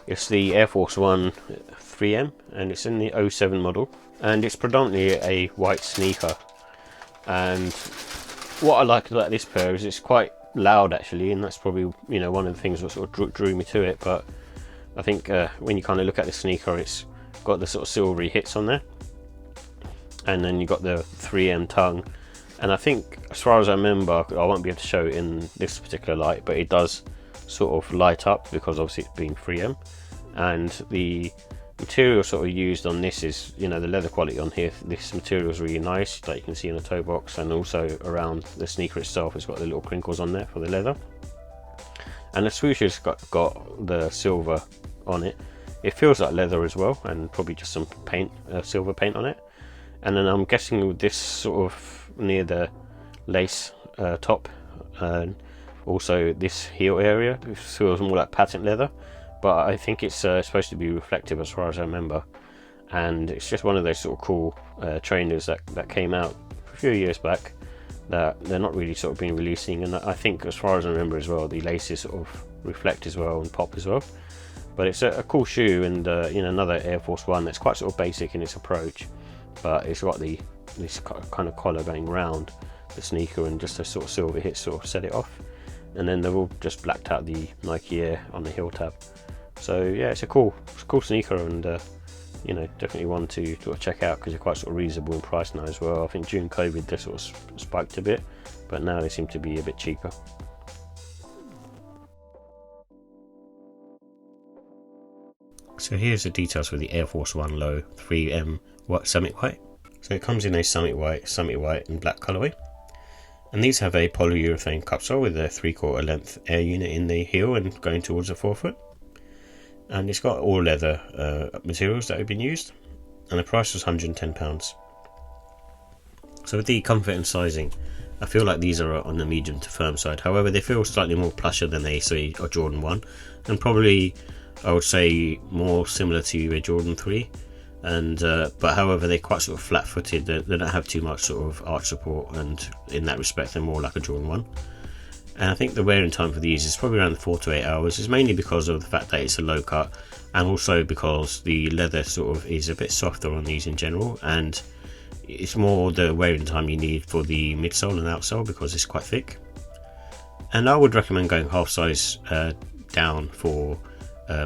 It's the Air Force One 3M, and it's in the '07 model, and it's predominantly a white sneaker. And what I like about this pair is it's quite loud actually, and that's probably one of the things that sort of drew me to it. But I think when you kind of look at the sneaker, it's got the sort of silvery hits on there, and then you got the 3M tongue. And I think, as far as I remember, I won't be able to show it in this particular light, but it does sort of light up because obviously it's being 3M. And the material sort of used on this is, the leather quality on here. This material is really nice, like you can see in the toe box, and also around the sneaker itself. It's got the little crinkles on there for the leather. And the swoosh has got the silver on it. It feels like leather as well, and probably just some paint, silver paint on it. And then I'm guessing with this sort of near the lace top, and also this heel area, it feels more like patent leather, but I think it's supposed to be reflective as far as I remember. And it's just one of those sort of cool trainers that came out a few years back that they're not really sort of been releasing. And I think, as far as I remember as well, the laces sort of reflect as well and pop as well. But it's a cool shoe, and another Air Force One that's quite sort of basic in its approach, but it's got this kind of collar going round the sneaker, and just a sort of silver hit sort of set it off. And then they've all just blacked out the Nike Air on the heel tab. So yeah, it's a cool sneaker, and definitely one to sort of check out because they're quite sort of reasonable in price now as well. I think during COVID they sort of spiked a bit, but now they seem to be a bit cheaper. So here's the details for the Air Force One Low 3M Summit White. So it comes in a Summit White and black colourway. And these have a polyurethane cupsole with a 3/4 length air unit in the heel and going towards the forefoot. And it's got all leather materials that have been used. And the price was £110. So with the comfort and sizing, I feel like these are on the medium to firm side. However, they feel slightly more plusher than a Jordan 1, and probably I would say more similar to a Jordan 3. And but however, they're quite sort of flat-footed. They don't have too much sort of arch support, and in that respect they're more like a Jordan 1. And I think the wearing time for these is probably around 4 to 8 hours. It's mainly because of the fact that it's a low cut, and also because the leather sort of is a bit softer on these in general, and it's more the wearing time you need for the midsole and outsole because it's quite thick. And I would recommend going half size down for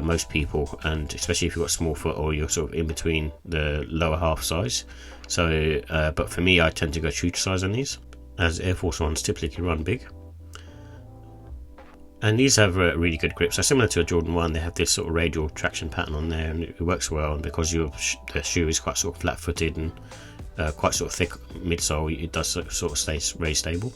most people, and especially if you've got small foot or you're sort of in between the lower half size. So but for me, I tend to go true to size on these, as Air Force Ones typically run big. And these have really good grip. So similar to a Jordan 1, they have this sort of radial traction pattern on there, and it works well. And because the shoe is quite sort of flat-footed and quite sort of thick midsole, it does sort of stay very stable.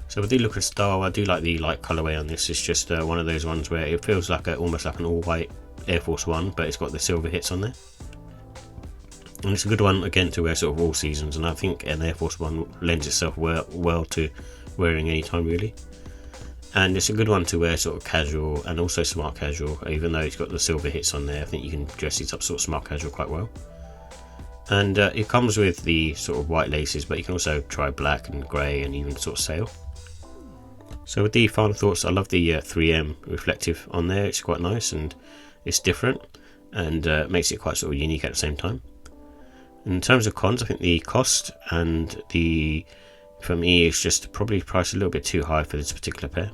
So with the look and style, I do like the light colourway on this. It's just one of those ones where it feels like almost like an all-white Air Force One, but it's got the silver hits on there. And it's a good one again to wear sort of all seasons, and I think an Air Force One lends itself well to wearing anytime really. And it's a good one to wear sort of casual and also smart casual, even though it's got the silver hits on there. I think you can dress these up sort of smart casual quite well. And it comes with the sort of white laces, but you can also try black and grey and even sort of sail. So with the final thoughts, I love the 3M reflective on there. It's quite nice and it's different, and makes it quite sort of unique at the same time. In terms of cons, I think the cost and for me, it's just probably priced a little bit too high for this particular pair.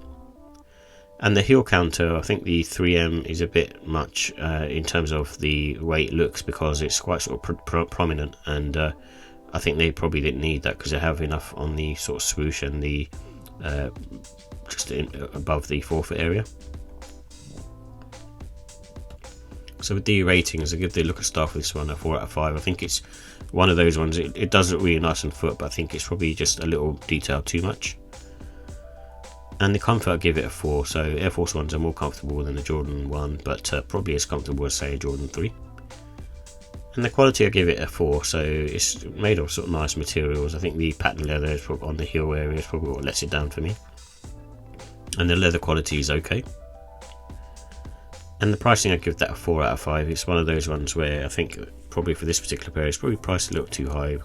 And the heel counter, I think the 3M is a bit much in terms of the way it looks, because it's quite sort of prominent, and I think they probably didn't need that because they have enough on the sort of swoosh and the just above the forefoot area. So with the ratings, I give the look and style for this one a 4 out of 5. I think it's one of those ones, it does look really nice on foot, but I think it's probably just a little detail too much. And the comfort, I give it a 4. So Air Force Ones are more comfortable than the Jordan 1, but probably as comfortable as say a Jordan 3. And the quality, I give it a 4. So it's made of sort of nice materials. I think the patent leather is on the heel area is probably what lets it down for me. And the leather quality is okay. And the pricing, I give that a 4 out of 5. It's one of those ones where I think probably for this particular pair it's probably priced a little too high.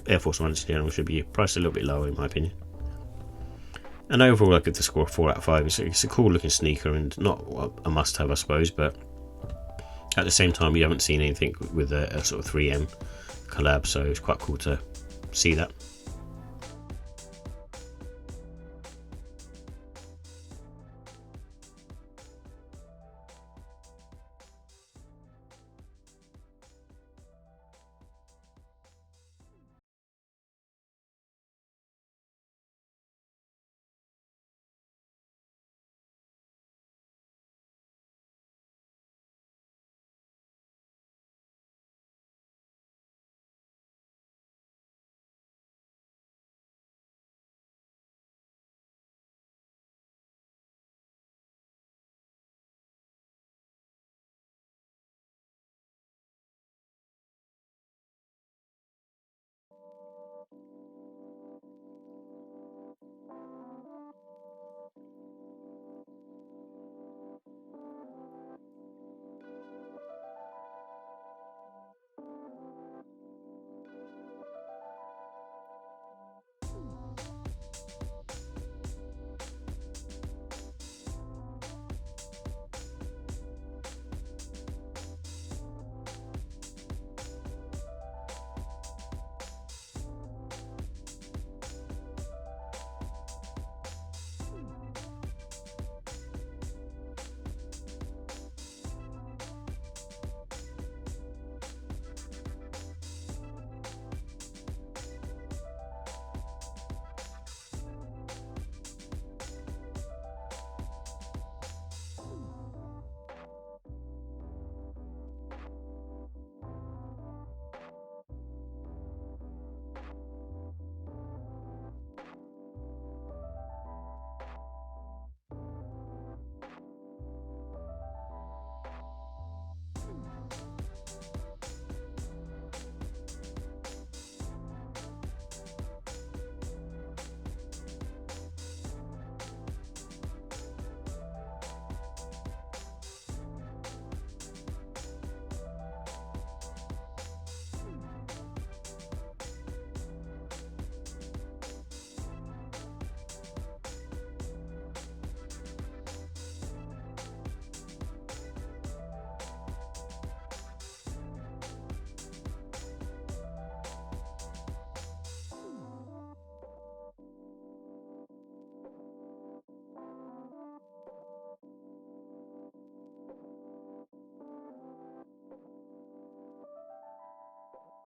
Air Force Ones in general should be priced a little bit lower in my opinion. And overall, I give the score a 4 out of 5. It's a cool looking sneaker and not a must have, I suppose, but At the same time, you haven't seen anything with a sort of 3M collab, so it's quite cool to see that.